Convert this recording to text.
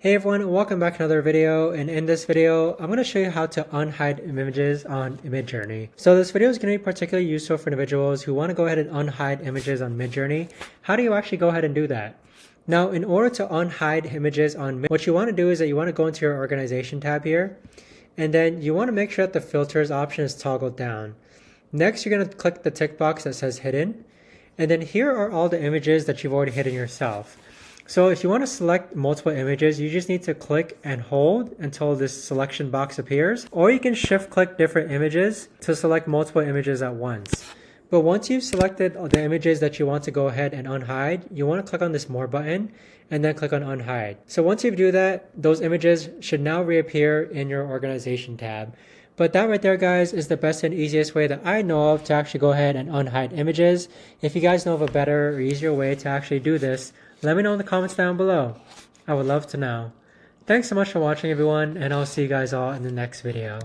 Hey everyone, welcome back to another video, and in this video I'm going to show you how to unhide images on Midjourney. So this video is going to be particularly useful for individuals who want to go ahead and unhide images on Midjourney. How do you actually go ahead and do that? Now, in order to unhide images on Midjourney, what you want to do is that you want to go into your organization tab here, and then you want to make sure that the filters option is toggled down. Next, you're going to click the tick box that says hidden, and then here are all the images that you've already hidden yourself. So if you want to select multiple images, you just need to click and hold until this selection box appears, or you can shift click different images to select multiple images at once. But once you've selected the images that you want to go ahead and unhide, you want to click on this more button and then click on unhide. So once you do that, those images should now reappear in your organization tab. But that right there, guys, is the best and easiest way that I know of to actually go ahead and unhide images. If you guys know of a better or easier way to actually do this, let me know in the comments down below. I would love to know. Thanks so much for watching, everyone, and I'll see you guys all in the next video.